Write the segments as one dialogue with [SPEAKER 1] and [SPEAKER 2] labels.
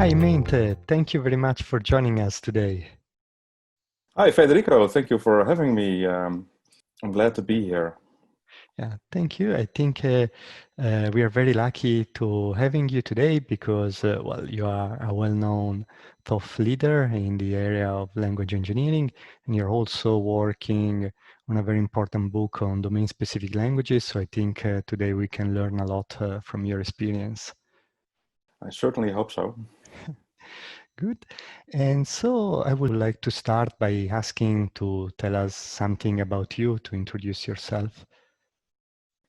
[SPEAKER 1] Hi, Meinte. Thank you very much for joining us today.
[SPEAKER 2] Hi, Federico. Thank you for having me. I'm glad to be here.
[SPEAKER 1] Yeah, thank you. I think we are very lucky to having you today because, well, you are a well-known thought leader in the area of language engineering, and you're also working on a very important book on domain-specific languages. So I think today we can learn a lot from your experience.
[SPEAKER 2] I certainly hope so.
[SPEAKER 1] Good. And so I would like to start by asking to tell us something about you, to introduce yourself.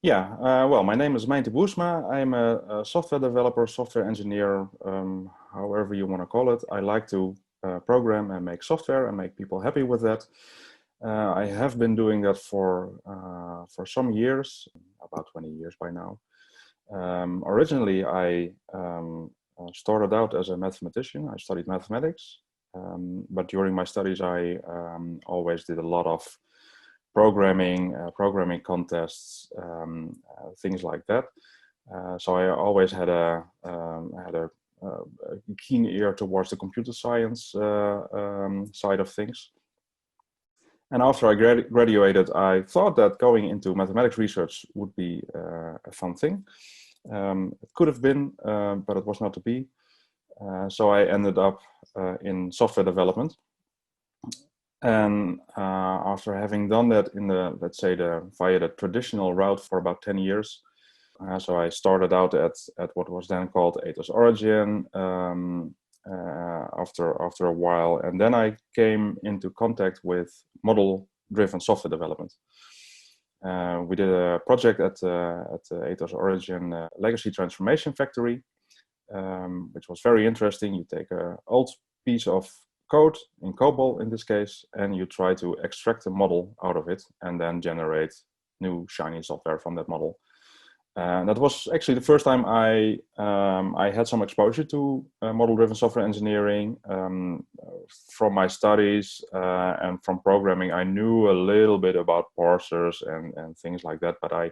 [SPEAKER 2] Yeah, well, my name is Meinte Boersma. I'm a software developer, software engineer, however you want to call it. I like to program and make software and make people happy with that. I have been doing that for some years, about 20 years by now. Originally, I started out as a mathematician. I studied mathematics, but during my studies, I always did a lot of programming contests, things like that. So I always had a keen ear towards the computer science side of things. And after I graduated, I thought that going into mathematics research would be a fun thing. It could have been, but it was not to be. So I ended up in software development. And after having done that in the, let's say, via the traditional route for about 10 years, so I started out at what was then called Ethos Origin after a while, and then I came into contact with model-driven software development. We did a project at Ethos Origin Legacy Transformation Factory, which was very interesting. You take an old piece of code in COBOL in this case, and you try to extract a model out of it and then generate new shiny software from that model. And that was actually the first time I had some exposure to model-driven software engineering. From my studies and from programming, I knew a little bit about parsers and things like that, but I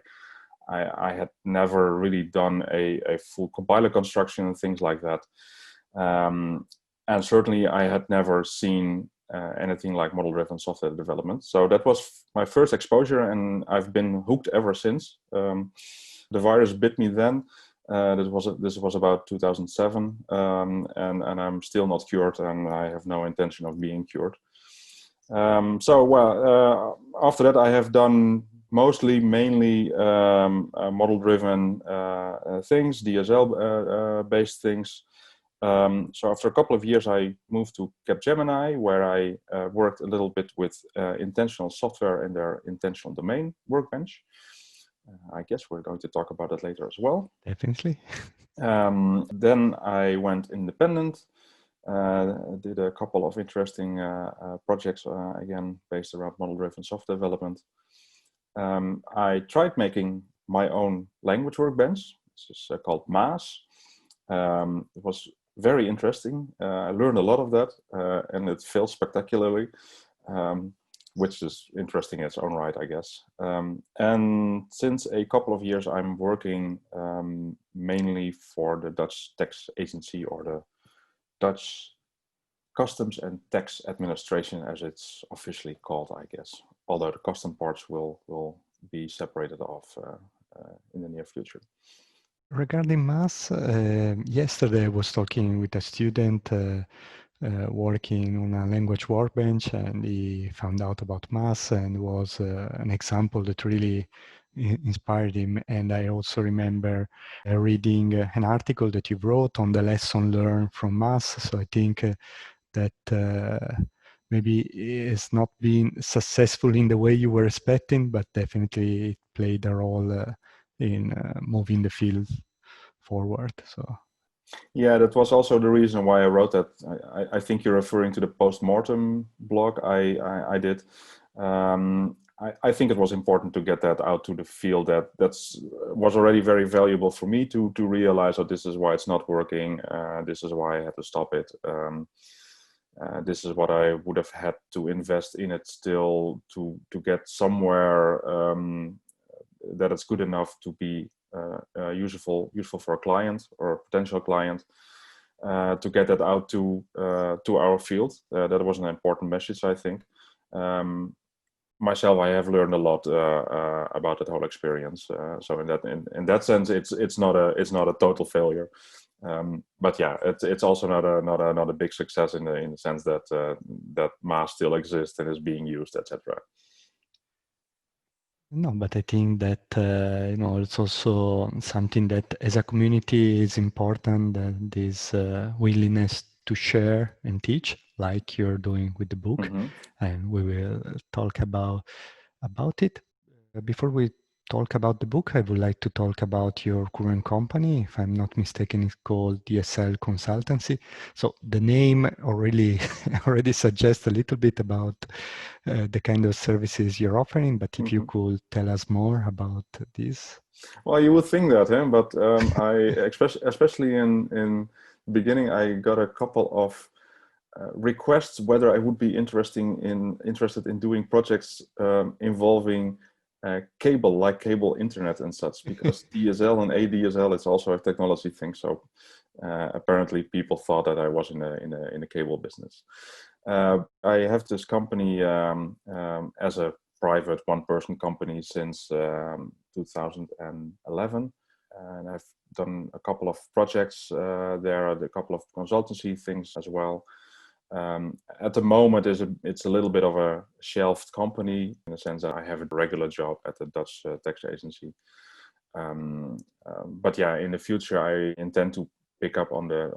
[SPEAKER 2] had never really done a full compiler construction and things like that. And certainly I had never seen anything like model-driven software development. So that was my first exposure, and I've been hooked ever since. The virus bit me then. This was about 2007, and I'm still not cured, and I have no intention of being cured. After that, I have done mainly model-driven things, DSL-based things. So after a couple of years, I moved to Capgemini, where I worked a little bit with intentional software and their intentional domain workbench. I guess we're going to talk about it later as well.
[SPEAKER 1] Definitely.
[SPEAKER 2] Then I went independent, did a couple of interesting projects, again, based around model-driven software development. I tried making my own language workbench. This is called MAAS. It was very interesting. I learned a lot of that, and it failed spectacularly. Which is interesting in its own right, I guess. And since a couple of years, I'm working mainly for the Dutch tax agency, or the Dutch Customs and Tax Administration, as it's officially called, I guess. Although the custom parts will be separated off in the near future.
[SPEAKER 1] Regarding MAAS, yesterday I was talking with a student working on a language workbench, and he found out about MAAS and was an example that really inspired him. And I also remember reading an article that you wrote on the lesson learned from MAAS. So I think that maybe it's not been successful in the way you were expecting, but definitely it played a role in moving the field forward. So
[SPEAKER 2] yeah, that was also the reason why I wrote that. I think you're referring to the post-mortem blog I did. I think it was important to get that out to the field. Was already very valuable for me to realize that this is why it's not working. This is why I had to stop it. This is what I would have had to invest in it still to get somewhere that it's good enough to be useful for a client or a potential client. to get that out to our field. That was an important message, I think. Myself, I have learned a lot about that whole experience. So in that sense, it's not a total failure. But yeah, it's also not a big success in the sense that that mass still exists and is being used, etc.
[SPEAKER 1] No, but I think that it's also something that as a community is important, that this willingness to share and teach, like you're doing with the book,
[SPEAKER 2] Mm-hmm.
[SPEAKER 1] and we will talk about it. Before we talk about the book, I would like to talk about your current company. If I'm not mistaken, it's called DSL Consultancy. So the name already suggests a little bit about the kind of services you're offering, but if you could tell us more about this.
[SPEAKER 2] Well, you would think that, but I especially in the beginning, I got a couple of requests whether I would be interested in doing projects involving cable internet and such, because DSL and ADSL is also a technology thing. So apparently, people thought that I was in a cable business. I have this company as a private one-person company since 2011, and I've done a couple of projects there, a couple of consultancy things as well. At the moment, it's a little bit of a shelved company in the sense that I have a regular job at the Dutch tax agency. But yeah, in the future, I intend to pick up on the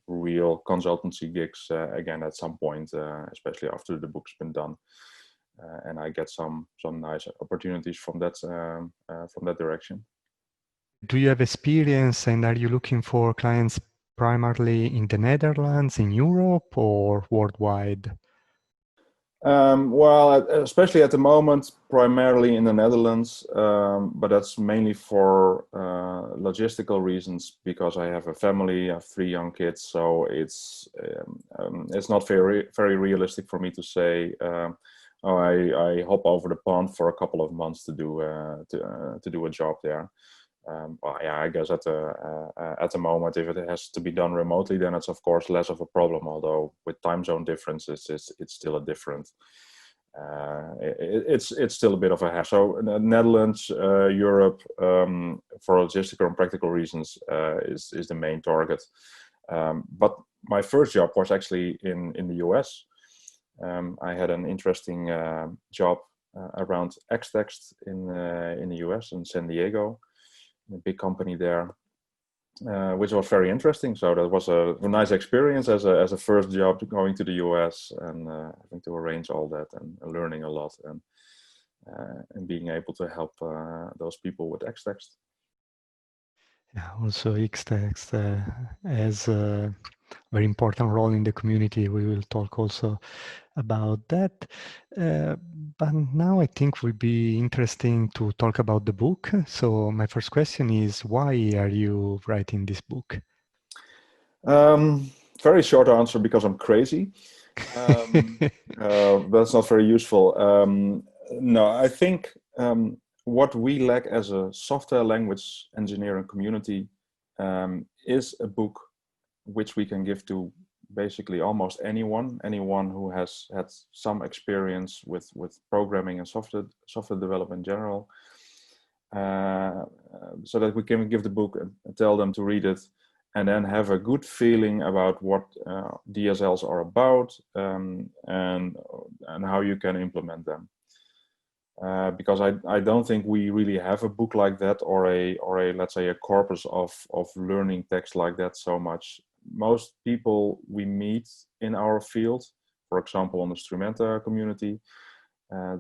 [SPEAKER 2] real consultancy gigs again at some point, especially after the book's been done, and I get some nice opportunities from that direction.
[SPEAKER 1] Do you have experience, and are you looking for clients primarily in the Netherlands, in Europe, or worldwide?
[SPEAKER 2] Well, especially at the moment, primarily in the Netherlands, but that's mainly for logistical reasons, because I have a family, I have 3 young kids, so it's not very realistic for me to say, oh, I hop over the pond for a couple of months to do a job there. Well, yeah, I guess at the moment, if it has to be done remotely, then it's of course less of a problem. Although with time zone differences, it's still a different. It's still a bit of a hassle. So Netherlands, Europe, for logistical and practical reasons, is the main target. But my first job was actually in the US. I had an interesting job around Xtext in the US, in San Diego. A big company there, which was very interesting. So that was a nice experience as a first job, going to the US and having to arrange all that and learning a lot and being able to help those people with Xtext.
[SPEAKER 1] Yeah, also Xtext has a very important role in the community. We will talk also about that. But now I think would be interesting to talk about the book. So my first question is, why are you writing this book?
[SPEAKER 2] Very short answer, because I'm crazy. That's not very useful. No, I think what we lack as a software language engineering community is a book which we can give to basically almost anyone who has had some experience with programming and software development in general, so that we can give the book and tell them to read it, and then have a good feeling about what DSLs are about, and how you can implement them. Because I don't think we really have a book like that, or a let's say a corpus of learning text like that so much. Most people we meet in our field, for example, on the Strumenta community,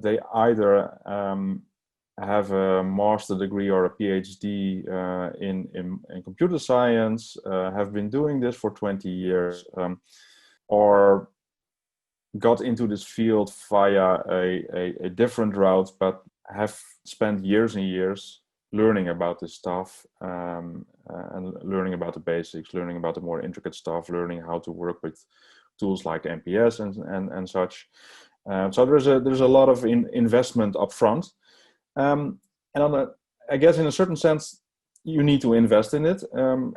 [SPEAKER 2] they either have a master degree or a PhD in computer science, have been doing this for 20 years, or got into this field via a different route, but have spent years and years learning about this stuff, and learning about the basics, learning about the more intricate stuff, learning how to work with tools like MPS and such. So there's a lot of investment up front. And I guess in a certain sense, you need to invest in it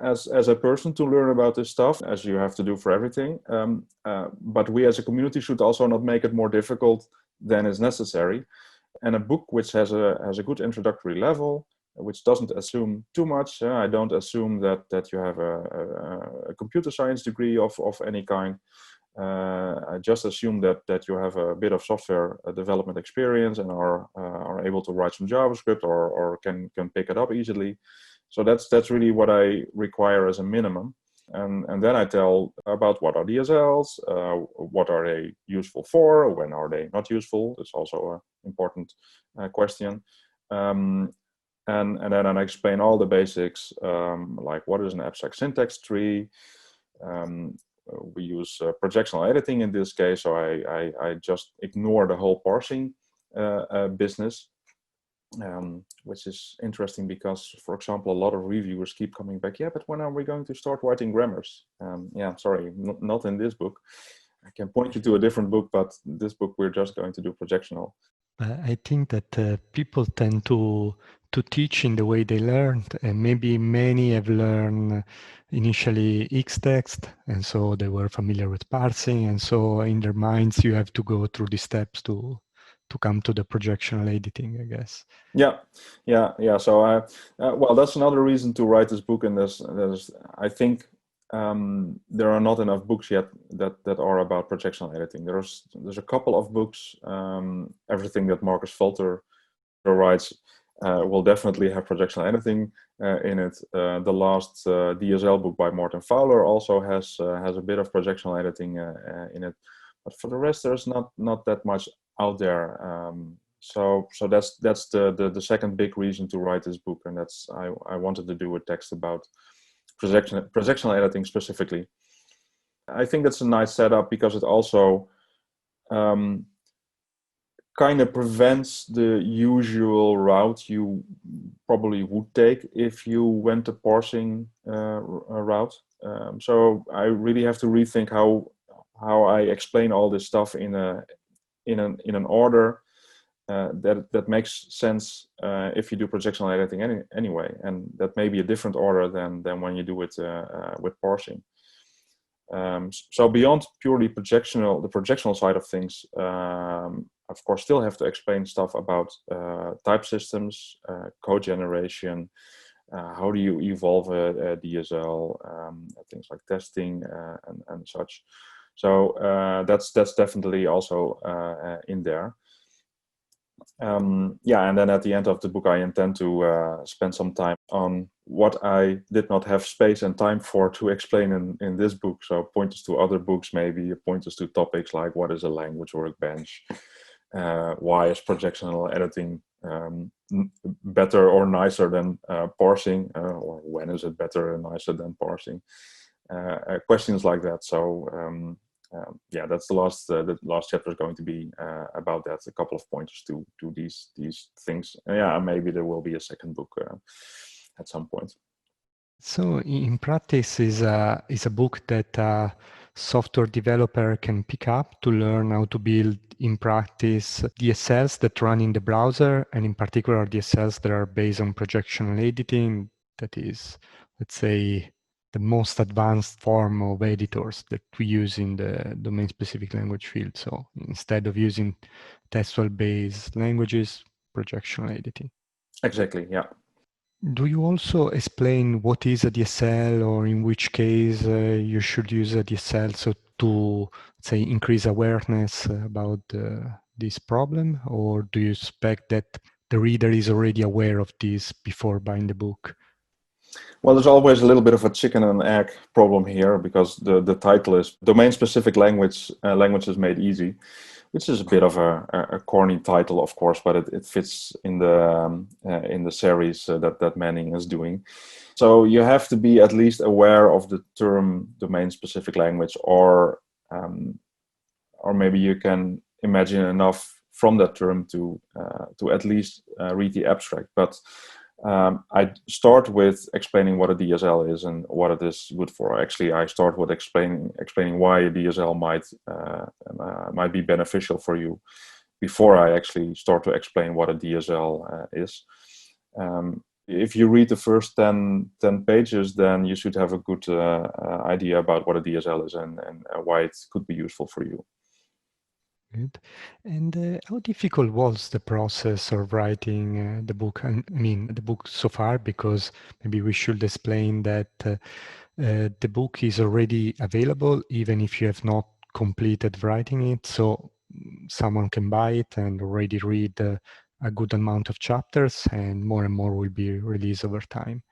[SPEAKER 2] as a person to learn about this stuff, as you have to do for everything. But we as a community should also not make it more difficult than is necessary. And a book which has a good introductory level, which doesn't assume too much. I don't assume that you have a computer science degree of any kind. I just assume that you have a bit of software development experience and are able to write some JavaScript or can pick it up easily. So that's really what I require as a minimum. And then I tell about what are DSLs, what are they useful for, when are they not useful. That's also an important question. And then I explain all the basics, like what is an abstract syntax tree. We use projectional editing in this case, so I just ignore the whole parsing business. Which is interesting because, for example, a lot of reviewers keep coming back. Yeah, but when are we going to start writing grammars? Yeah, sorry, not in this book. I can point you to a different book, but this book we're just going to do projectional.
[SPEAKER 1] I think that people tend to teach in the way they learned, and maybe many have learned initially Xtext, and so they were familiar with parsing, and so in their minds you have to go through the steps to come to the projectional editing, I guess.
[SPEAKER 2] Yeah. So, well, that's another reason to write this book. And there's I think there are not enough books yet that are about projectional editing. There's a couple of books. Everything that Marcus Valter writes will definitely have projectional editing in it. The last DSL book by Martin Fowler also has a bit of projectional editing in it. But for the rest, there's not that much out there. So that's the second big reason to write this book, and that's I wanted to do a text about projectional editing specifically. I think that's a nice setup because it also kind of prevents the usual route you probably would take if you went a parsing route. So I really have to rethink how I explain all this stuff in an order that makes sense if you do projectional editing anyway, and that may be a different order than when you do it with parsing. So beyond purely the projectional side of things, of course, still have to explain stuff about type systems, code generation, how do you evolve a DSL, things like testing and such. So that's definitely also in there. Yeah, and then at the end of the book, I intend to spend some time on what I did not have space and time for to explain in this book. So pointers to other books, maybe pointers to topics like what is a language workbench, why is projectional editing better or nicer than parsing, or when is it better and nicer than parsing, questions like that. So yeah, that's the last chapter is going to be about that. A couple of pointers to these things. Yeah, maybe there will be a second book at some point.
[SPEAKER 1] So in practice is a book that a software developer can pick up to learn how to build in practice DSLs that run in the browser, and in particular DSLs that are based on projectional editing. That is, let's say, the most advanced form of editors that we use in the domain-specific language field. So instead of using textual-based languages, projectional editing.
[SPEAKER 2] Exactly, yeah.
[SPEAKER 1] Do you also explain what is a DSL, or in which case you should use a DSL so to, say, increase awareness about this problem? Or do you expect that the reader is already aware of this before buying the book?
[SPEAKER 2] Well, there's always a little bit of a chicken and egg problem here, because the title is Domain-Specific Languages Made Easy, which is a bit of a corny title, of course, but it fits in the series that Manning is doing. So you have to be at least aware of the term domain-specific language, or maybe you can imagine enough from that term to at least read the abstract. But I start with explaining what a DSL is and what it is good for. Actually, I start with explaining why a DSL might be beneficial for you before I actually start to explain what a DSL is. If you read the first 10 pages, then you should have a good idea about what a DSL is and why it could be useful for you.
[SPEAKER 1] Good. And how difficult was the process of writing the book? I mean, the book so far, because maybe we should explain that the book is already available, even if you have not completed writing it. So someone can buy it and already read a good amount of chapters, and more will be released over time.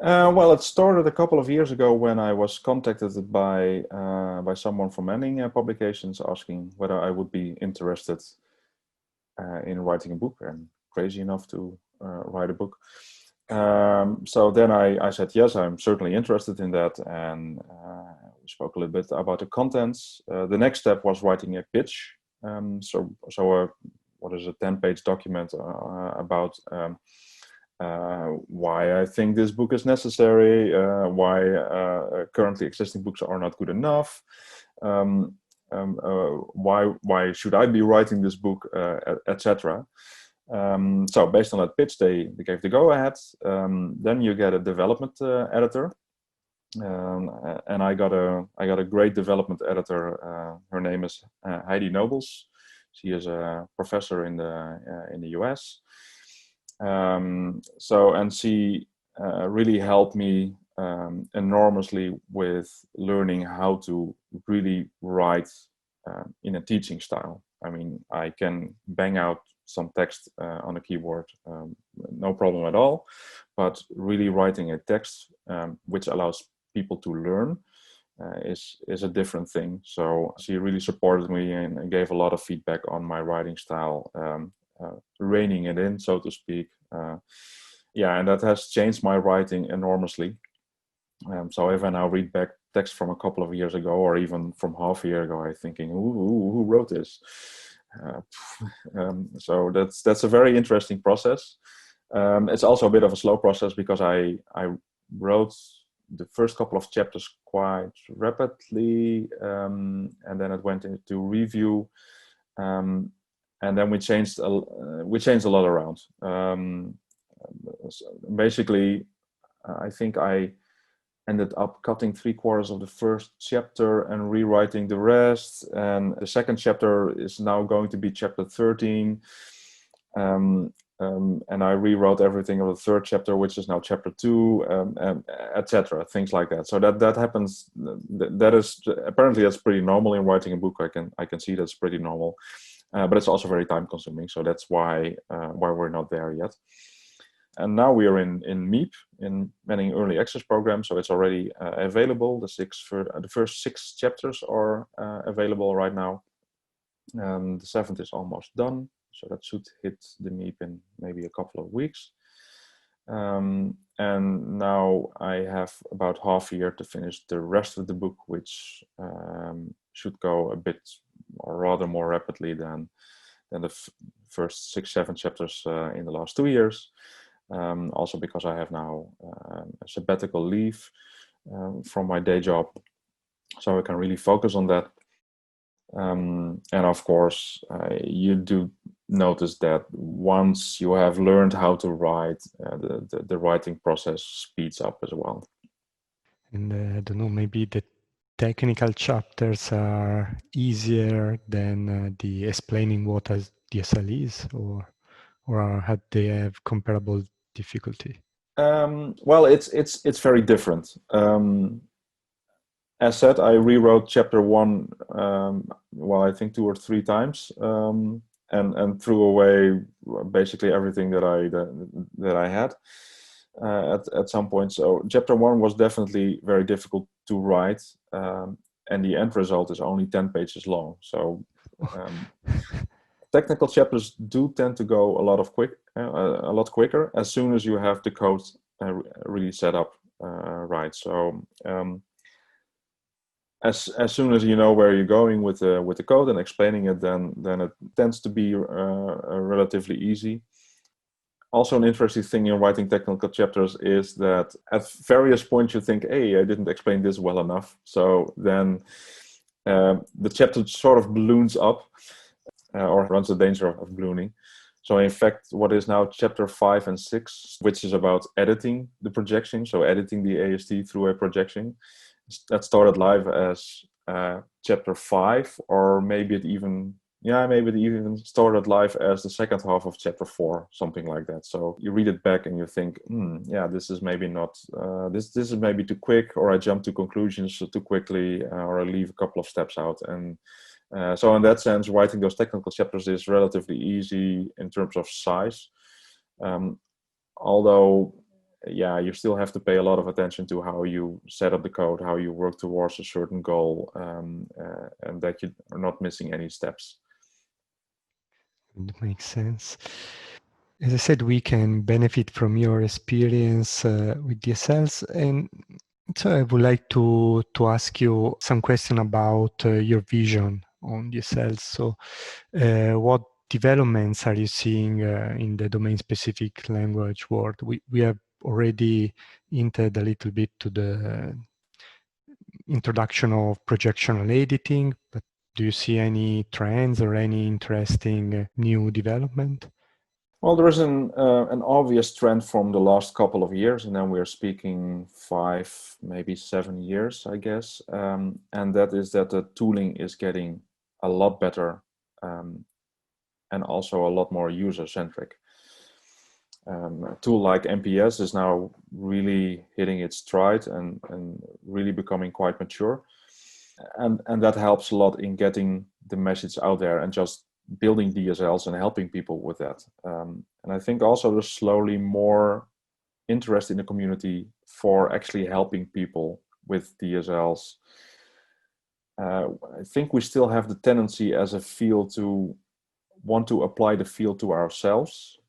[SPEAKER 2] Well, it started a couple of years ago when I was contacted by someone from Manning Publications asking whether I would be interested in writing a book and crazy enough to write a book. So then I said, yes, I'm certainly interested in that. And we spoke a little bit about the contents. The next step was writing a pitch. What is a 10-page document about why I think this book is necessary, why currently existing books are not good enough, why should I be writing this book, etc. So based on that pitch, they gave the go-ahead. Then you get a development editor, and I got a great development editor. Her name is Heidi Nobles. She is a professor in the US. And she really helped me enormously with learning how to really write in a teaching style. I mean, I can bang out some text on a keyboard, no problem at all. But really writing a text which allows people to learn is a different thing. So she really supported me and gave a lot of feedback on my writing style, reining it in, so to speak. And that has changed my writing enormously. So if I now read back text from a couple of years ago, or even from half a year ago, I'm thinking, who wrote this? So that's a very interesting process. It's also a bit of a slow process because I wrote the first couple of chapters quite rapidly, and then it went into review, and then we changed a lot around. So basically, I think I ended up cutting 3/4 of the first chapter and rewriting the rest. And the second chapter is now going to be chapter 13. And I rewrote everything of the third chapter, which is now chapter 2, etc. Things like that. So that happens. That is apparently that's pretty normal in writing a book. I can see that's pretty normal, but it's also very time consuming. So that's why we're not there yet. And now we are in MEEP, in Manning Early Access Program, so it's already available. The first 6 chapters are available right now. The 7th is almost done, so that should hit the MEEP in maybe a couple of weeks. And now I have about half a year to finish the rest of the book, which should go a bit, or rather more rapidly than the first 6-7 chapters in the last 2 years. Also because I have now a sabbatical leave from my day job, so I can really focus on that. And of course, you do notice that once you have learned how to write, the writing process speeds up as well.
[SPEAKER 1] And I don't know, maybe the technical chapters are easier than the explaining what a DSL is, or had they have comparable difficulty?
[SPEAKER 2] Well, it's very different. As said, I rewrote chapter 1, I think 2 or 3 times, and threw away basically everything that I had at some point. So chapter 1 was definitely very difficult to write, and the end result is only 10 pages long. So technical chapters do tend to go a lot quicker as soon as you have the code really set up right. So as soon as you know where you're going with the code and explaining it, then it tends to be relatively easy. Also, an interesting thing in writing technical chapters is that at various points you think, hey, I didn't explain this well enough. So then the chapter sort of balloons up, or runs the danger of ballooning. So in fact, what is now chapter 5 and 6, which is about editing the projection, so editing the AST through a projection, that started live as chapter 5, or maybe it even started live as the second half of chapter 4, something like that. So you read it back and you think, yeah, this is maybe not, this is maybe too quick, or I jump to conclusions too quickly, or I leave a couple of steps out. And so in that sense, writing those technical chapters is relatively easy in terms of size. Although, yeah, you still have to pay a lot of attention to how you set up the code, how you work towards a certain goal, and that you are not missing any steps.
[SPEAKER 1] It makes sense. As I said, we can benefit from your experience with DSLs, and so I would like to ask you some question about your vision on DSLs. So, what developments are you seeing in the domain-specific language world? We have already hinted a little bit to the introduction of projectional editing, but do you see any trends or any interesting new development?
[SPEAKER 2] Well, there is an obvious trend from the last couple of years, and then we're speaking 5, maybe 7 years, I guess, and that is that the tooling is getting a lot better, and also a lot more user-centric. A tool like MPS is now really hitting its stride and really becoming quite mature, and that helps a lot in getting the message out there and just building DSLs and helping people with that. And I think also there's slowly more interest in the community for actually helping people with DSLs. I think we still have the tendency as a field to want to apply the field to ourselves,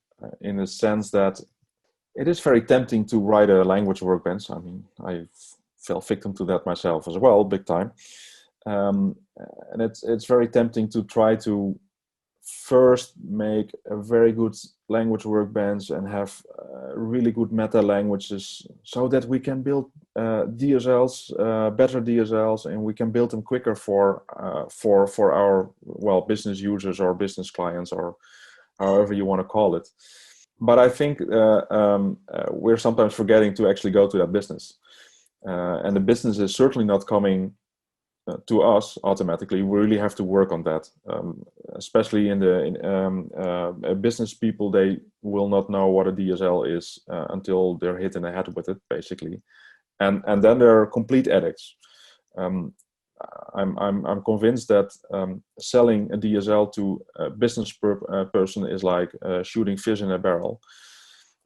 [SPEAKER 2] in the sense that it is very tempting to write a language workbench. I mean, I fell victim to that myself as well, big time. And it's very tempting to try to first make a very good language workbench and have really good meta languages, so that we can build DSLs, better DSLs, and we can build them quicker for our business users or business clients, or however you want to call it. But I think we're sometimes forgetting to actually go to that business, and the business is certainly not coming to us automatically. We really have to work on that, especially in business people. They will not know what a DSL is until they're hit in the head with it, basically, and then they're complete addicts. I'm convinced that selling a DSL to a business person is like shooting fish in a barrel.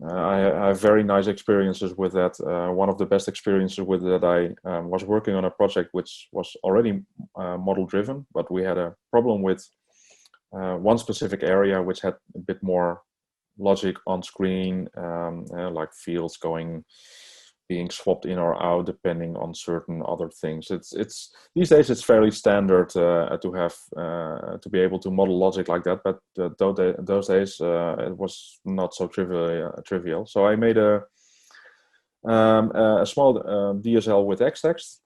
[SPEAKER 2] I have very nice experiences with that. One of the best experiences with that, I was working on a project which was already model driven, but we had a problem with one specific area which had a bit more logic on screen, like fields being swapped in or out depending on certain other things. It's these days it's fairly standard to have to be able to model logic like that, but those days it was not so trivial. So I made a small DSL with xtext,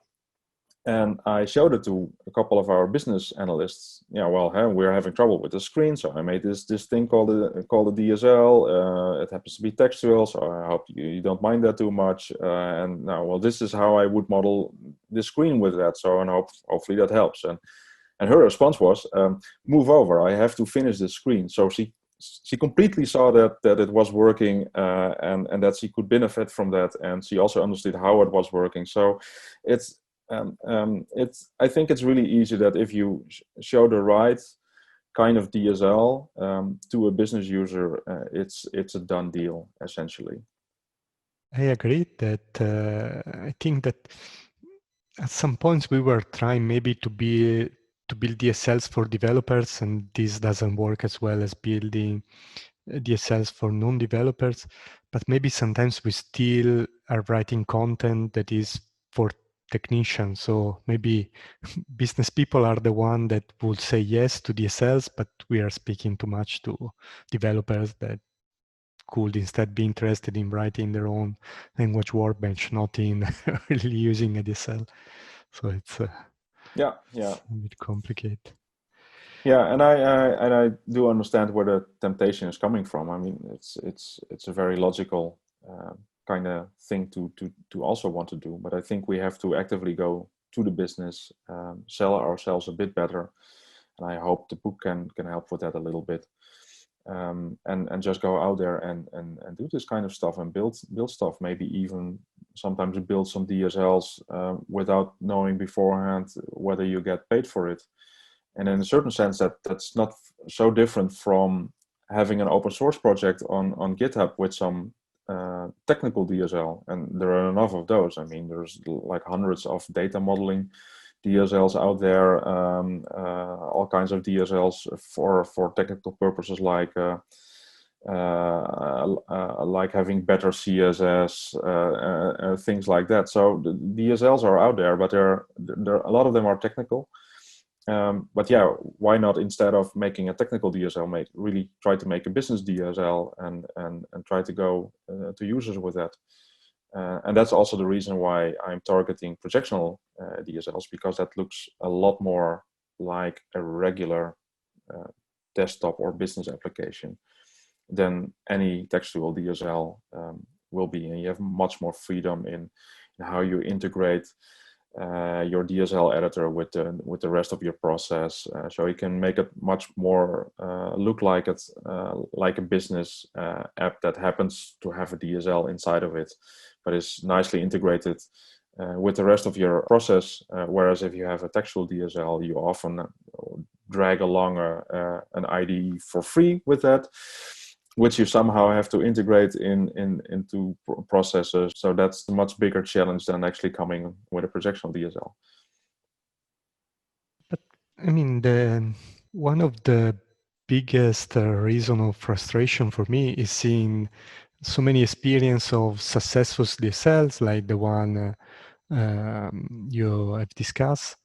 [SPEAKER 2] and I showed it to a couple of our business analysts. Yeah, well, we're having trouble with the screen, so I made this thing called a DSL. It happens to be textual, so I hope you don't mind that too much. And now, well, this is how I would model the screen with that. So, and hopefully that helps. And her response was, "Move over. I have to finish the screen." So she completely saw that it was working, and that she could benefit from that, and she also understood how it was working. So I think it's really easy that if you show the right kind of DSL to a business user, it's a done deal, essentially.
[SPEAKER 1] I agree that I think that at some points we were trying maybe to build DSLs for developers, and this doesn't work as well as building DSLs for non-developers. But maybe sometimes we still are writing content that is for technicians. So maybe business people are the one that would say yes to DSLs, but we are speaking too much to developers that could instead be interested in writing their own language workbench, not in really using a DSL. So it's
[SPEAKER 2] yeah
[SPEAKER 1] a bit complicated.
[SPEAKER 2] Yeah, and I do understand where the temptation is coming from. I mean, it's a very logical kind of thing to also want to do. But I think we have to actively go to the business, sell ourselves a bit better, and I hope the book can help with that a little bit. And just go out there and do this kind of stuff and build stuff. Maybe even sometimes build some DSLs without knowing beforehand whether you get paid for it. And in a certain sense, that's not so different from having an open source project on GitHub with some technical DSL, and there are enough of those. I mean, there's like hundreds of data modeling DSLs out there, all kinds of DSLs for technical purposes, like having better CSS, things like that. So the DSLs are out there, but there a lot of them are technical. But yeah, why not, instead of making a technical DSL, really try to make a business DSL and try to go to users with that. And that's also the reason why I'm targeting projectional DSLs, because that looks a lot more like a regular desktop or business application than any textual DSL will be. And you have much more freedom in how you integrate your DSL editor with the rest of your process, so you can make it much more look like it's like a business app that happens to have a DSL inside of it, but is nicely integrated with the rest of your process. Whereas if you have a textual DSL, you often drag along an IDE for free with that, which you somehow have to integrate into processes. So that's a much bigger challenge than actually coming with a projectional DSL.
[SPEAKER 1] But I mean, one of the biggest reason of frustration for me is seeing so many experience of successful DSLs like the one you have discussed.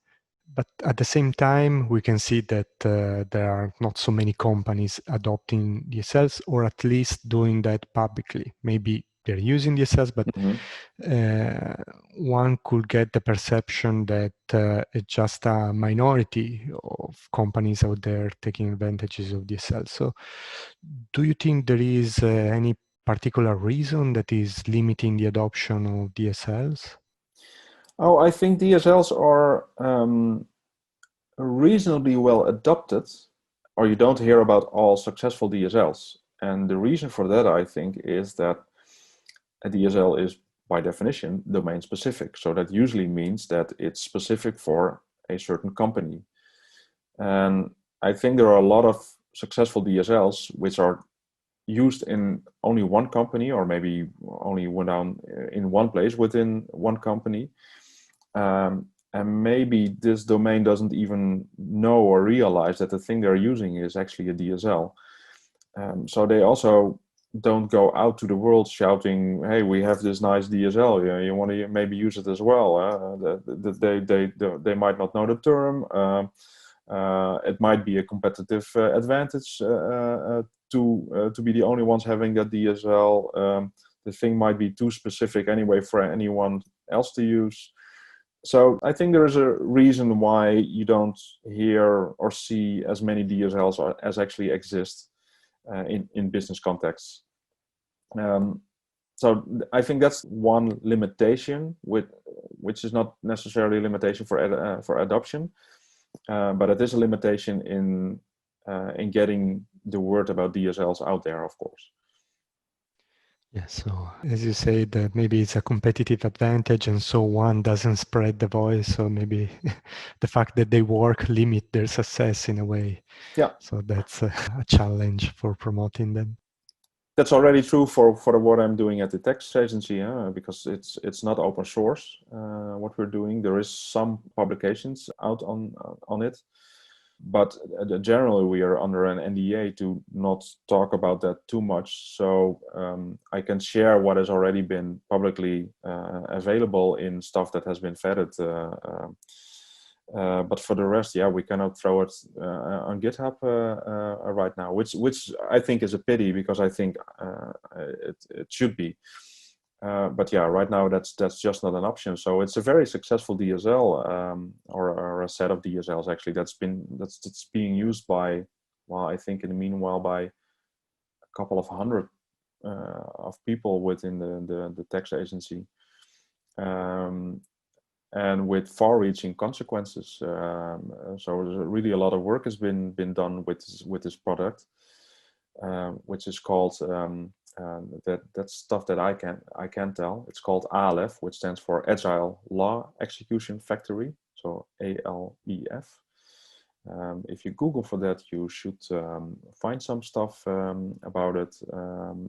[SPEAKER 1] But at the same time, we can see that there are not so many companies adopting DSLs, or at least doing that publicly. Maybe they're using DSLs, but one could get the perception that it's just a minority of companies out there taking advantages of DSL. So do you think there is any particular reason that is limiting the adoption of DSLs?
[SPEAKER 2] Oh, I think DSLs are reasonably well adopted, or you don't hear about all successful DSLs. And the reason for that, I think, is that a DSL is by definition domain specific. So that usually means that it's specific for a certain company. And I think there are a lot of successful DSLs which are used in only one company, or maybe only in one place within one company. And maybe this domain doesn't even know or realize that the thing they're using is actually a DSL. So they also don't go out to the world shouting, "Hey, we have this nice DSL. You want to maybe use it as well." They might not know the term. It might be a competitive advantage to be the only ones having that DSL. The thing might be too specific anyway for anyone else to use. So I think there is a reason why you don't hear or see as many DSLs as actually exist in business contexts. So I think that's one limitation, which is not necessarily a limitation for adoption, but it is a limitation in getting the word about DSLs out there, of course.
[SPEAKER 1] Yeah, so as you say, that maybe it's a competitive advantage, and so one doesn't spread the voice. So maybe the fact that they work limit their success in a way.
[SPEAKER 2] Yeah.
[SPEAKER 1] So that's a challenge for promoting them.
[SPEAKER 2] That's already true for what I'm doing at the tax agency, because it's not open source what we're doing. There is some publications out on it, but generally we are under an NDA to not talk about that too much. So I can share what has already been publicly available in stuff that has been vetted. But for the rest, yeah, we cannot throw it on GitHub right now, which I think is a pity, because I think it should be. But yeah, right now that's just not an option. So it's a very successful DSL, or a set of DSLs actually that's being used by, well, I think in the meanwhile by a couple of hundred of people within the tax agency, and with far-reaching consequences. So really a lot of work has been done with this product, which is called that's stuff that I can't tell. It's called ALEF, which stands for Agile Law Execution Factory. So ALEF. If you Google for that, you should find some stuff about it.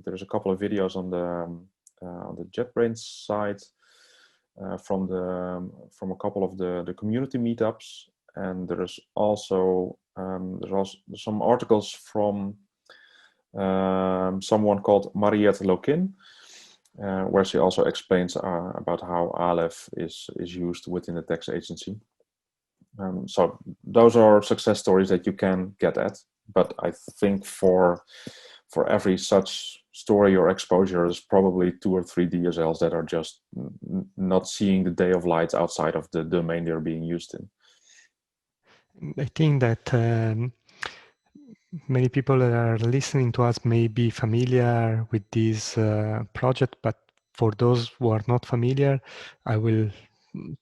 [SPEAKER 2] There's a couple of videos on the JetBrains site from a couple of the community meetups, and there's also some articles from someone called Mariette Lokin, where she also explains about how ALEF is used within the tax agency. So those are success stories that you can get at, but I think for every such story or exposure, there's probably 2 or 3 DSLs that are just not seeing the day of light outside of the domain they're being used in.
[SPEAKER 1] I think that many people that are listening to us may be familiar with this project, but for those who are not familiar, I will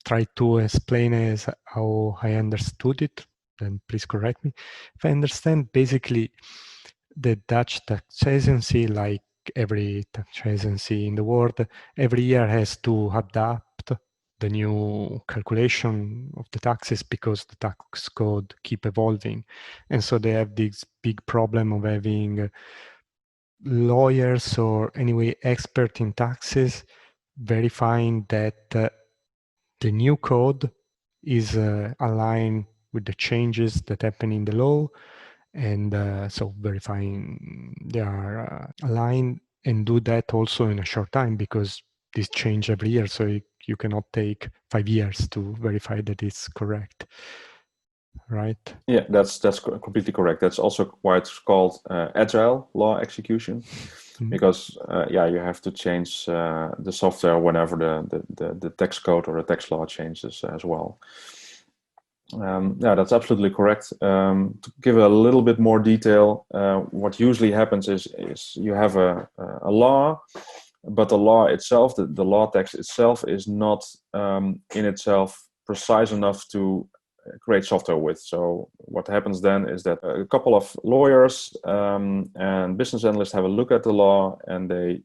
[SPEAKER 1] try to explain as how I understood it, then please correct me. If I understand, basically, the Dutch tax agency, like every tax agency in the world, every year has to adapt the new calculation of the taxes because the tax code keep evolving. And so they have this big problem of having lawyers or anyway expert in taxes verifying that the new code is aligned with the changes that happen in the law, and so verifying they are aligned, and do that also in a short time because this change every year, so you cannot take 5 years to verify that it's correct, right?
[SPEAKER 2] Yeah, that's completely correct. That's also why it's called agile law execution, because yeah, you have to change the software whenever the tax code or the tax law changes as well. Yeah, that's absolutely correct. To give a little bit more detail, what usually happens is you have a law, but the law itself, the law text itself, is not in itself precise enough to create software with. So what happens then is that a couple of lawyers and business analysts have a look at the law, and they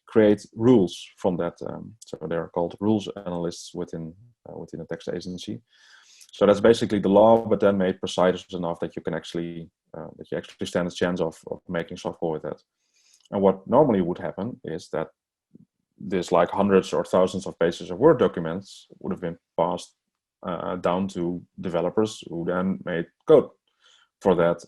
[SPEAKER 2] create rules from that. So they're called rules analysts within a tax agency. So that's basically the law, but then made precise enough that you can actually stand a chance of making software with that. And what normally would happen is that this, like hundreds or thousands of pages of Word documents, would have been passed down to developers who then made code for that.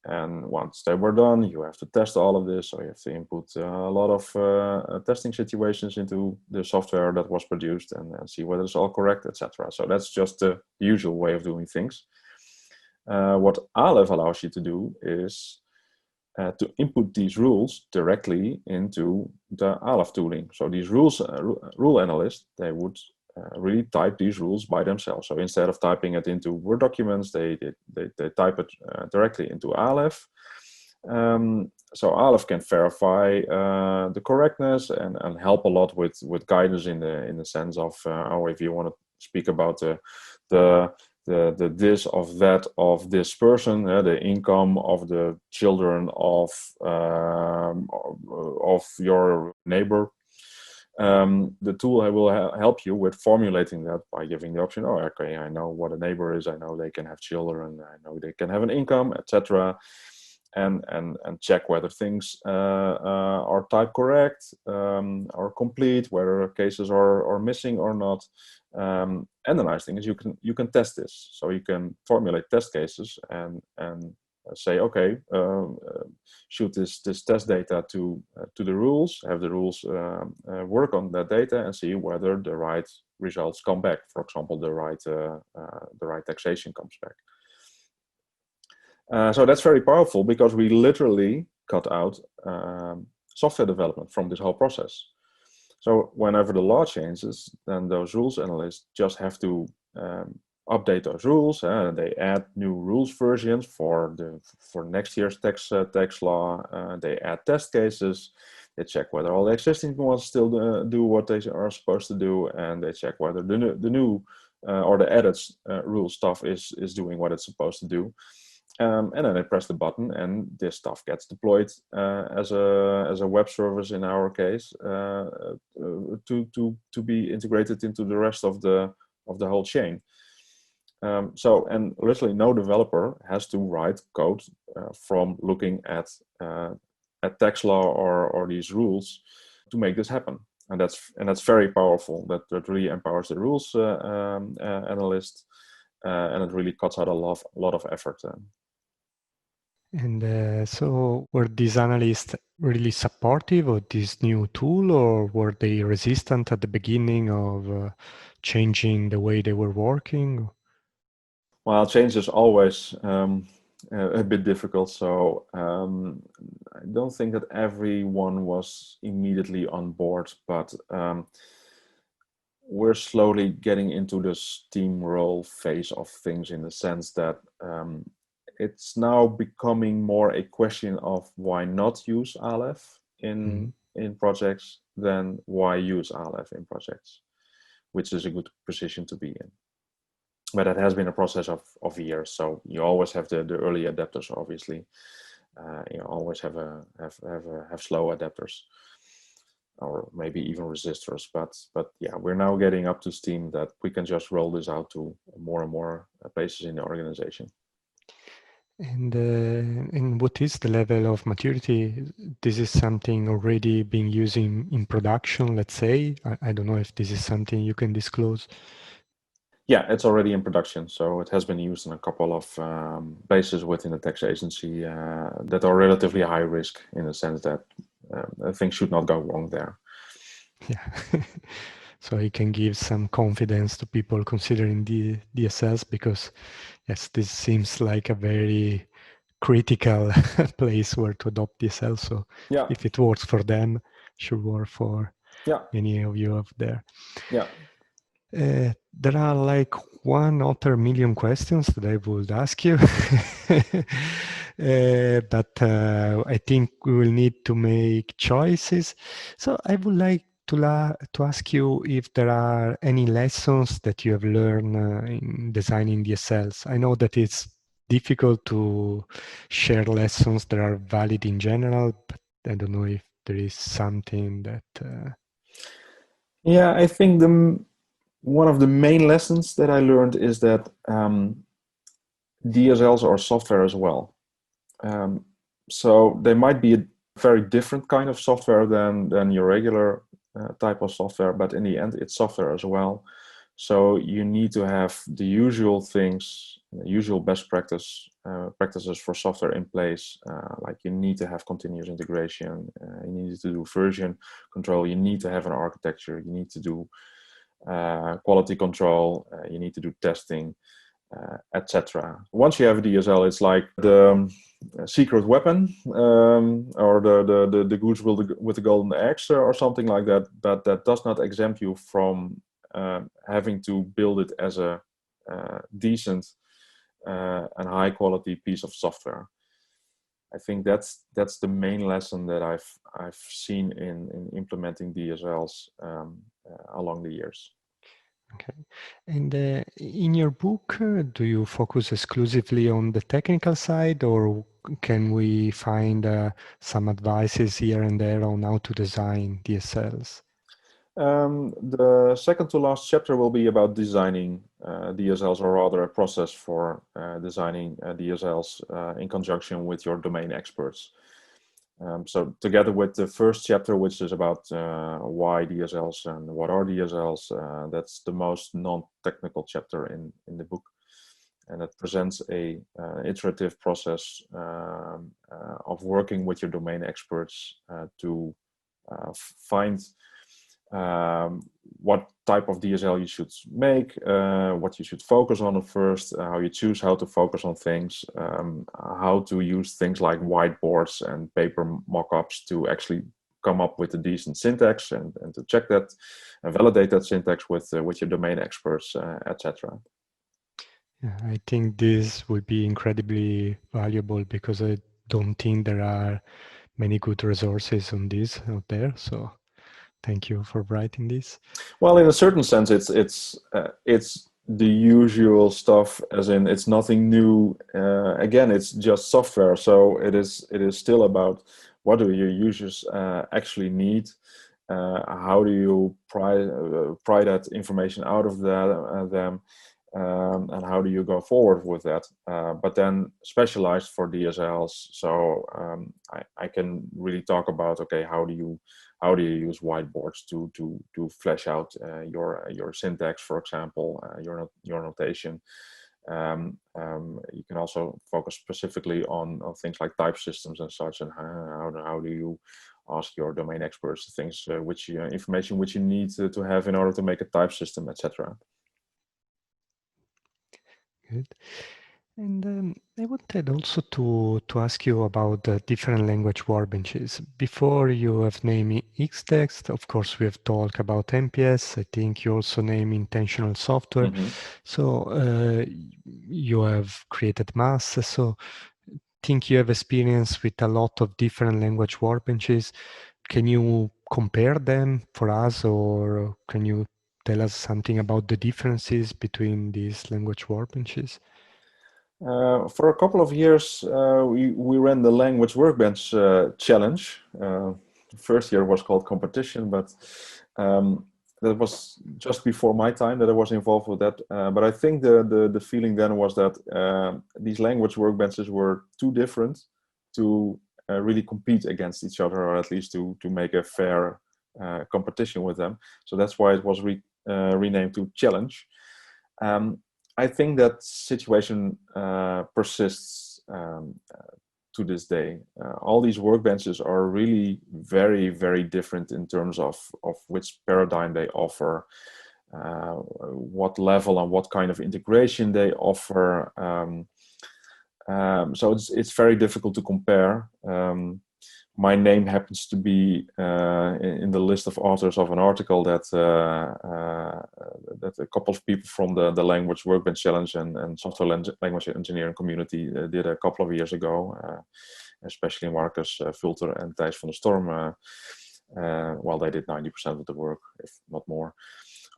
[SPEAKER 2] And once they were done, you have to test all of this. So you have to input a lot of testing situations into the software that was produced and see whether it's all correct, etc. So that's just the usual way of doing things. What ALEF allows you to do is to input these rules directly into the ALEF tooling. So these rule analysts, they would really type these rules by themselves. So instead of typing it into Word documents, they type it directly into ALEF. So ALEF can verify the correctness and help a lot with guidance in the sense of if you want to speak about the this of that of this person, the income of the children of your neighbor. The tool will help you with formulating that by giving the option, oh, okay, I know what a neighbor is, I know they can have children, I know they can have an income, etc. And check whether things are typed correct, are complete, whether cases are missing or not. And the nice thing is you can test this. So you can formulate test cases and say, okay, shoot this test data to the rules, have the rules work on that data and see whether the right results come back. For example, the right taxation comes back. So that's very powerful because we literally cut out software development from this whole process. So whenever the law changes, then those rules analysts just have to update those rules. They add new rules versions for next year's tax law. They add test cases. They check whether all the existing ones still do what they are supposed to do, and they check whether the new or the added rule stuff is doing what it's supposed to do. And then they press the button, and this stuff gets deployed as a web service in our case to be integrated into the rest of the whole chain. So, and literally no developer has to write code from looking at tax law or these rules to make this happen. And that's very powerful. That really empowers the rules analyst, and it really cuts out a lot of effort.
[SPEAKER 1] And so were these analysts really supportive of this new tool, or were they resistant at the beginning of changing the way they were working?
[SPEAKER 2] Well, change is always a bit difficult. So I don't think that everyone was immediately on board, but we're slowly getting into the steamroll phase of things, in the sense that it's now becoming more a question of why not use Aleph in projects than why use Aleph in projects, which is a good position to be in. But it has been a process of years. So you always have the early adapters, obviously. You always have slow adapters, or maybe even resistors. But yeah, we're now getting up to steam that we can just roll this out to more and more places in the organization.
[SPEAKER 1] And what is the level of maturity? This is something already being used in production, let's say. I don't know if this is something you can disclose.
[SPEAKER 2] Yeah, it's already in production. So it has been used in a couple of places within the tax agency that are relatively high risk, in the sense that things should not go wrong there.
[SPEAKER 1] Yeah. So it can give some confidence to people considering the DSLs, because yes, this seems like a very critical place where to adopt DSL. So
[SPEAKER 2] yeah,
[SPEAKER 1] if it works for them, it should work for any of you up there.
[SPEAKER 2] Yeah.
[SPEAKER 1] There are like 1 million questions that I would ask you, but I think we will need to make choices. So I would like to ask you if there are any lessons that you have learned in designing DSLs. I know that it's difficult to share lessons that are valid in general, but I don't know if there is something that...
[SPEAKER 2] Yeah, I think one of the main lessons that I learned is that DSLs are software as well. So they might be a very different kind of software than your regular type of software, but in the end, it's software as well. So you need to have the usual things, the usual best practices for software in place. Like you need to have continuous integration, you need to do version control, you need to have an architecture, you need to do quality control, you need to do testing, etc. Once you have a DSL, it's like the secret weapon, or the goose with the golden eggs, or something like that. But that does not exempt you from having to build it as a decent and high quality piece of software. I think that's the main lesson that I've seen in implementing DSLs along the years.
[SPEAKER 1] Okay. And in your book, do you focus exclusively on the technical side, or can we find some advices here and there on how to design DSLs?
[SPEAKER 2] The second to last chapter will be about designing DSLs, or rather a process for designing DSLs in conjunction with your domain experts. So together with the first chapter, which is about why DSLs and what are DSLs, that's the most non-technical chapter in the book. And it presents a iterative process of working with your domain experts to find what type of DSL you should make, what you should focus on at first, how you choose how to focus on things, how to use things like whiteboards and paper mock-ups to actually come up with a decent syntax and to check that and validate that syntax with your domain experts, etc.
[SPEAKER 1] Yeah, I think this would be incredibly valuable because I don't think there are many good resources on this out there. So thank you for writing this.
[SPEAKER 2] Well, in a certain sense, it's the usual stuff, as in it's nothing new. Again, it's just software, so it is still about what do your users actually need. How do you pry that information out of them, and how do you go forward with that? But then specialized for DSLs, so I can really talk about, okay, how do you use whiteboards to flesh out your syntax, for example, your notation. You can also focus specifically on things like type systems and such, and how do you ask your domain experts things, which information which you need to have in order to make a type system, etc.
[SPEAKER 1] Good. And I wanted also to ask you about the different language workbenches. Before you have named Xtext, of course, we have talked about MPS. I think you also name intentional software.
[SPEAKER 2] Mm-hmm.
[SPEAKER 1] So you have created Mass. So I think you have experience with a lot of different language workbenches. Can you compare them for us, or can you tell us something about the differences between these language workbenches?
[SPEAKER 2] For a couple of years, we ran the Language Workbench challenge. The first year was called competition, but that was just before my time that I was involved with that. But I think the feeling then was that these language workbenches were too different to really compete against each other, or at least to make a fair competition with them. So that's why it was renamed to Challenge. I think that situation persists to this day. All these workbenches are really very, very different in terms of which paradigm they offer, what level and what kind of integration they offer. So it's very difficult to compare. My name happens to be in the list of authors of an article that a couple of people from the Language Workbench Challenge and Software Language Engineering community did a couple of years ago, especially Marcus Vulter and Thijs van der Storm. Well, they did 90% of the work, if not more,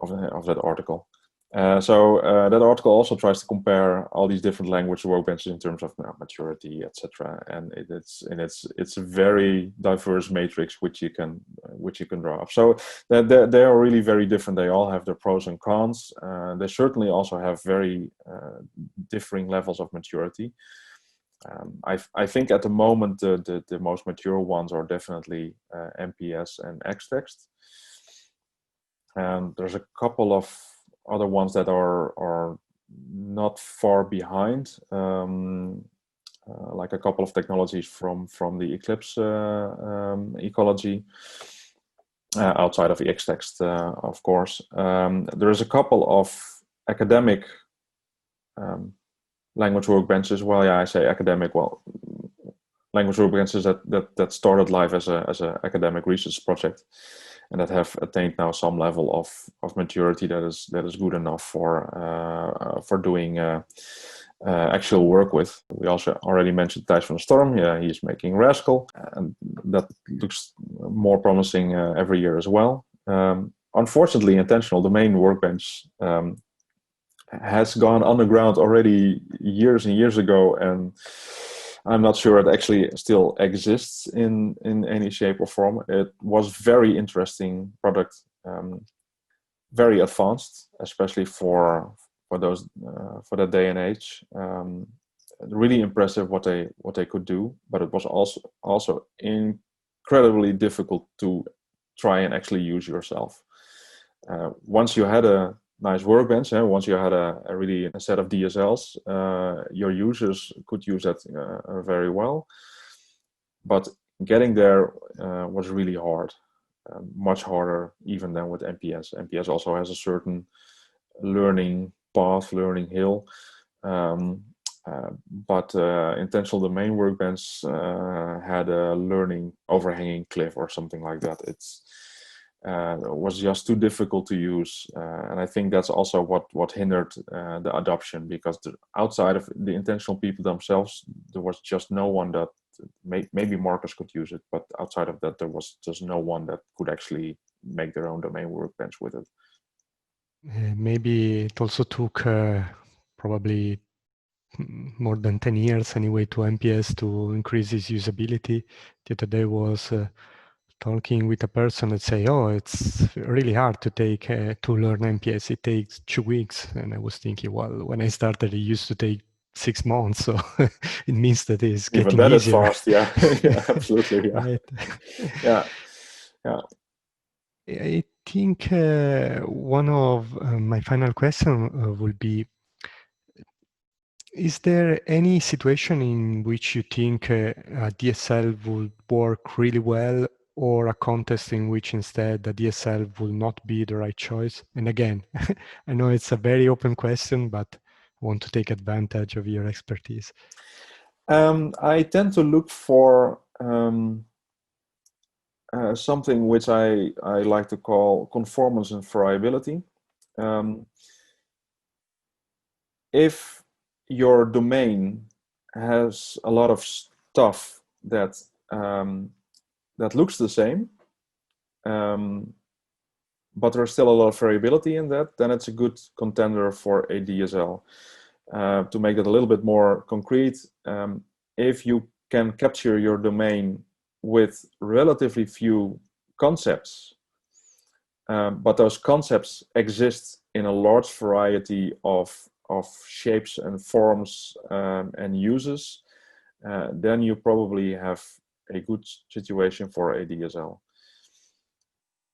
[SPEAKER 2] of that article. So that article also tries to compare all these different language workbenches in terms of maturity, etc. And it's a very diverse matrix which you can draw up. So they are really very different. They all have their pros and cons. They certainly also have very differing levels of maturity. I think at the moment the most mature ones are definitely MPS and Xtext. And there's a couple of other ones that are not far behind, like a couple of technologies from the Eclipse ecology, outside of the Xtext, of course. There is a couple of academic language workbenches. Well, yeah, I say academic. Well, language workbenches that started life as a academic research project, and that have attained now some level of maturity that is good enough for doing actual work with. We also already mentioned Thijs van der Storm. Yeah, he's making Rascal, and that looks more promising every year as well. Unfortunately, Intentional Domain Workbench has gone underground already years and years ago, and I'm not sure it actually still exists in any shape or form. It was very interesting product, very advanced, especially for those for that day and age. Really impressive what they could do, but it was also incredibly difficult to try and actually use yourself. Once you had a nice workbench, once you had a set of DSLs, your users could use that very well. But getting there was really hard, much harder even than with MPS. MPS also has a certain learning path, learning hill. But intentional domain workbench had a learning overhanging cliff or something like that. It was just too difficult to use, and I think that's also what hindered the adoption, because outside of the intentional people themselves, there was just no one that maybe markers could use it, but outside of that, there was just no one that could actually make their own domain workbench with it.
[SPEAKER 1] Maybe it also took probably more than 10 years anyway to MPS to increase its usability. The other day was talking with a person that say, oh, it's really hard to learn MPS. It takes 2 weeks. And I was thinking, well, when I started, it used to take 6 months. So it means that it's
[SPEAKER 2] Even
[SPEAKER 1] getting
[SPEAKER 2] that is
[SPEAKER 1] easier.
[SPEAKER 2] fast, yeah. Yeah, absolutely, yeah.
[SPEAKER 1] Right.
[SPEAKER 2] Yeah, yeah.
[SPEAKER 1] I think one of my final question will be, is there any situation in which you think a DSL would work really well, or a contest in which instead the DSL will not be the right choice? And again, I know it's a very open question, but I want to take advantage of your expertise.
[SPEAKER 2] I tend to look for something which I like to call conformance and variability. If your domain has a lot of stuff that looks the same, but there's still a lot of variability in that, then it's a good contender for a DSL. To make that a little bit more concrete, if you can capture your domain with relatively few concepts, but those concepts exist in a large variety of shapes and forms and uses, then you probably have a good situation for a DSL.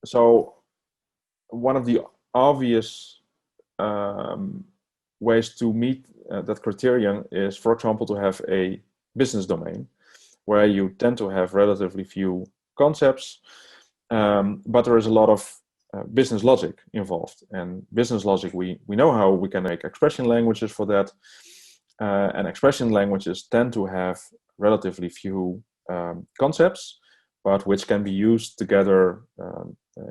[SPEAKER 2] So one of the obvious ways to meet that criterion is, for example, to have a business domain where you tend to have relatively few concepts, but there is a lot of business logic involved. And business logic, we know how we can make expression languages for that. And expression languages tend to have relatively few concepts, but which can be used together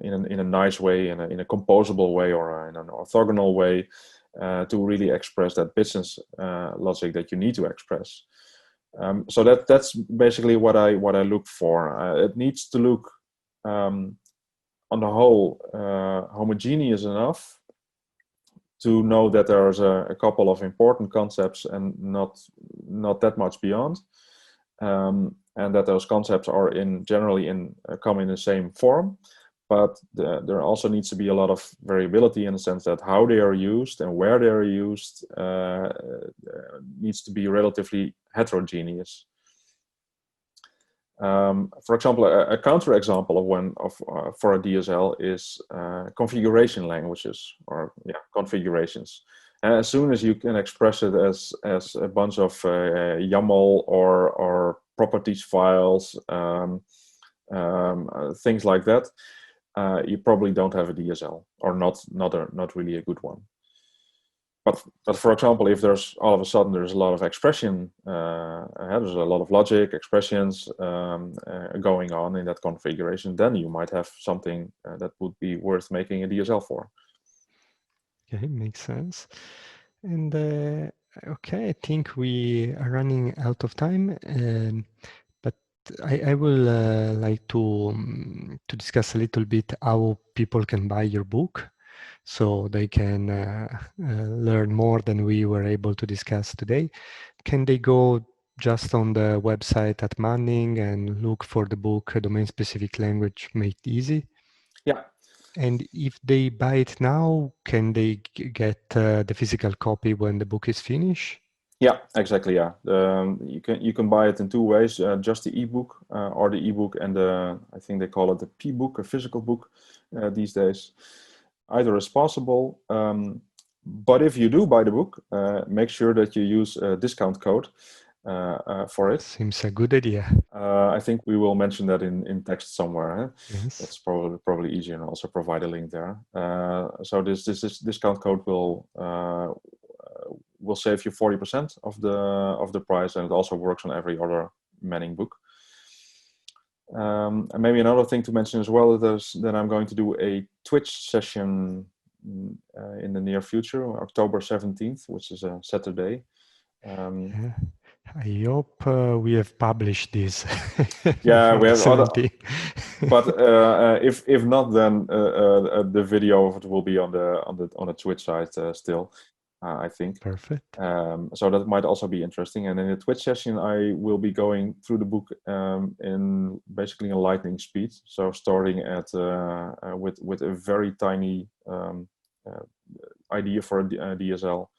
[SPEAKER 2] in a nice way, in a composable way, or in an orthogonal way, to really express that business logic that you need to express. So that's basically what I look for. It needs to look on the whole homogeneous enough to know that there's a couple of important concepts and not that much beyond, and that those concepts are generally come in the same form. But there also needs to be a lot of variability in the sense that how they are used and where they are used needs to be relatively heterogeneous. For example, a counterexample for a DSL is configuration languages, or configurations. As soon as you can express it as a bunch of YAML or properties files, things like that, you probably don't have a DSL, or not really a good one. But for example, if there's all of a sudden there's a lot of expression, there's a lot of logic, expressions going on in that configuration, then you might have something that would be worth making a DSL for.
[SPEAKER 1] Okay, makes sense. And okay, I think we are running out of time, but I will like to discuss a little bit how people can buy your book, so they can learn more than we were able to discuss today. Can they go just on the website at Manning and look for the book Domain-Specific Language Made Easy?
[SPEAKER 2] Yeah.
[SPEAKER 1] And if they buy it now, can they get the physical copy when the book is finished?
[SPEAKER 2] Yeah, exactly. Yeah, you can buy it in two ways: just the ebook, or the ebook and I think they call it the P-book, a physical book these days. Either is possible, but if you do buy the book, make sure that you use a discount code for it.
[SPEAKER 1] Seems a good idea.
[SPEAKER 2] I think we will mention that in text somewhere. Huh?
[SPEAKER 1] Yes.
[SPEAKER 2] That's probably easier, and also provide a link there. So this discount code will will save you 40% of the price, and it also works on every other Manning book. And maybe another thing to mention as well is that I'm going to do a Twitch session in the near future, October 17th, which is a Saturday.
[SPEAKER 1] Yeah. I hope we have published this.
[SPEAKER 2] Yeah, we have other,
[SPEAKER 1] 17.
[SPEAKER 2] but if not, then the video of it will be on the Twitch site still, I think.
[SPEAKER 1] Perfect.
[SPEAKER 2] So that might also be interesting. And in the Twitch session, I will be going through the book in basically in lightning speed. So starting at with a very tiny idea for a DSL,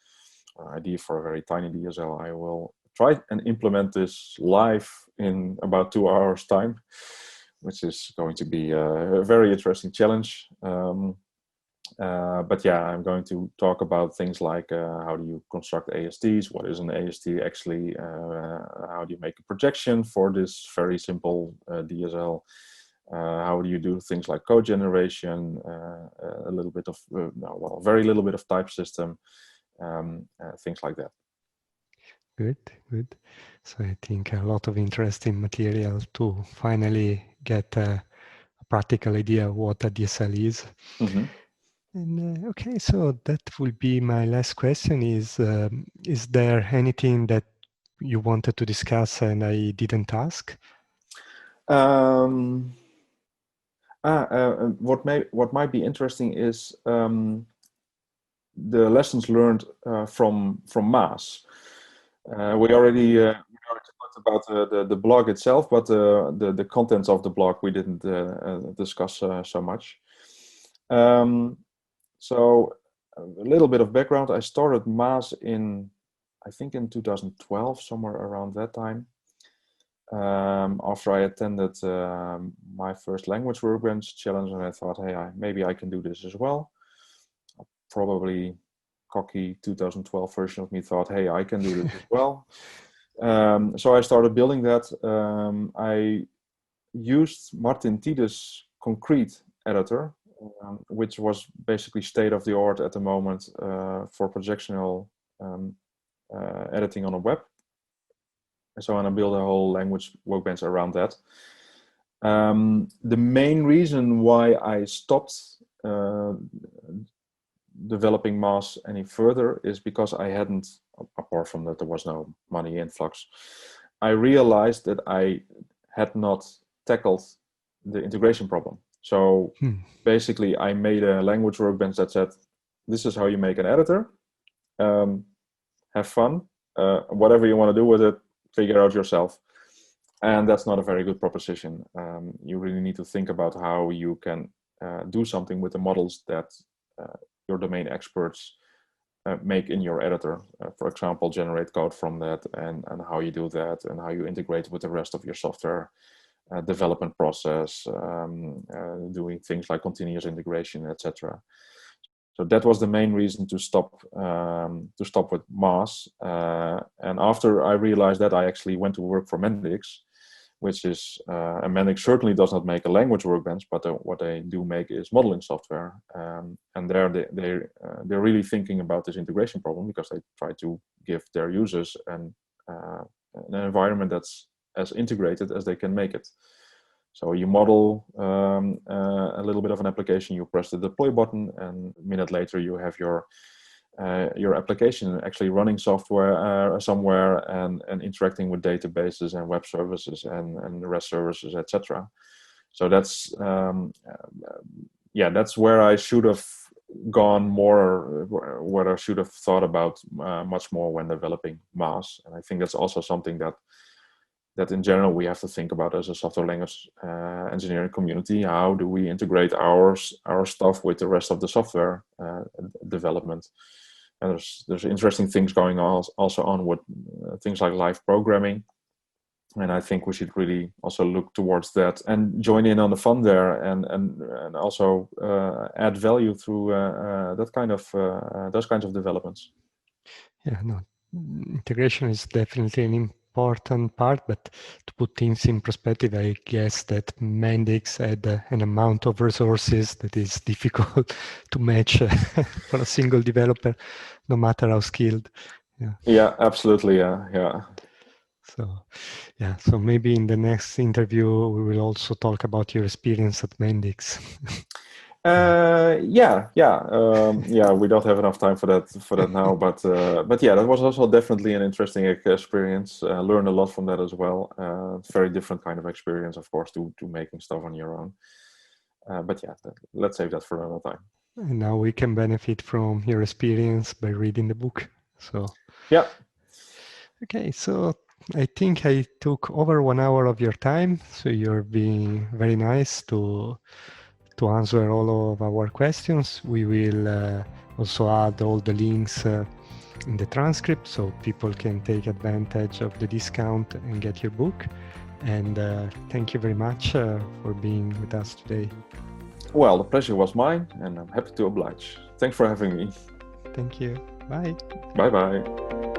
[SPEAKER 2] idea for a very tiny DSL. I will try and implement this live in about 2 hours time, which is going to be a very interesting challenge. But yeah, I'm going to talk about things like how do you construct ASTs, what is an AST actually, how do you make a projection for this very simple DSL, how do you do things like code generation, a little bit of, well, very little bit of type system, things like that.
[SPEAKER 1] Good, good. So I think a lot of interesting material to finally get a practical idea of what a DSL is.
[SPEAKER 2] Mm-hmm.
[SPEAKER 1] And okay, so that will be my last question is there anything that you wanted to discuss and I didn't ask?
[SPEAKER 2] What might be interesting is the lessons learned from Maas. We already talked about the blog itself, but the contents of the blog we didn't discuss so much. So a little bit of background. I started Maas I think in 2012, somewhere around that time. After I attended my first language workbench challenge, and I thought, hey, maybe I can do this as well. Probably cocky 2012 version of me thought, hey, I can do this as well. So I started building that. I used Martin Tide's Concrete editor, which was basically state of the art at the moment for projectional editing on a web. So I built a whole language workbench around that. The main reason why I stopped developing Maas any further is because I hadn't, apart from that there was no money influx, I realized that I had not tackled the integration problem. So basically I made a language workbench that said, this is how you make an editor, have fun, whatever you want to do with it, figure out yourself. And that's not a very good proposition. You really need to think about how you can do something with the models that your domain experts make in your editor. For example, generate code from that, and how you do that, and how you integrate with the rest of your software development process, doing things like continuous integration, etc. So that was the main reason to stop with Maas. And after I realized that, I actually went to work for Mendix, which is, and Mendix certainly does not make a language workbench, but what they do make is modeling software. And there they're really thinking about this integration problem, because they try to give their users an environment that's as integrated as they can make it. So you model a little bit of an application, you press the deploy button, and a minute later you have your application actually running software somewhere and interacting with databases and web services and REST services, etc. So that's that's where I should have gone more, what I should have thought about much more when developing Maas. And I think that's also something that in general we have to think about as a software language engineering community. How do we integrate our stuff with the rest of the software development? And there's interesting things going on also on with things like live programming. And I think we should really also look towards that and join in on the fun there, and also add value through that kind of those kinds of developments.
[SPEAKER 1] Yeah, no, integration is definitely an important part, but to put things in perspective, I guess that Mendix had an amount of resources that is difficult to match for a single developer, no matter how skilled. Yeah.
[SPEAKER 2] Yeah, absolutely. Yeah.
[SPEAKER 1] So maybe in the next interview we will also talk about your experience at Mendix.
[SPEAKER 2] Yeah. We don't have enough time for that now, but yeah, that was also definitely an interesting experience. Learned a lot from that as well. Very different kind of experience, of course, to making stuff on your own. But yeah, let's save that for another time.
[SPEAKER 1] And now we can benefit from your experience by reading the book. So
[SPEAKER 2] yeah.
[SPEAKER 1] Okay, so I think I took over 1 hour of your time. So you're being very nice to answer all of our questions. We will also add all the links in the transcript so people can take advantage of the discount and get your book. And thank you very much for being with us today.
[SPEAKER 2] Well, the pleasure was mine, and I'm happy to oblige. Thanks for having me.
[SPEAKER 1] Thank you. Bye.
[SPEAKER 2] Bye-bye.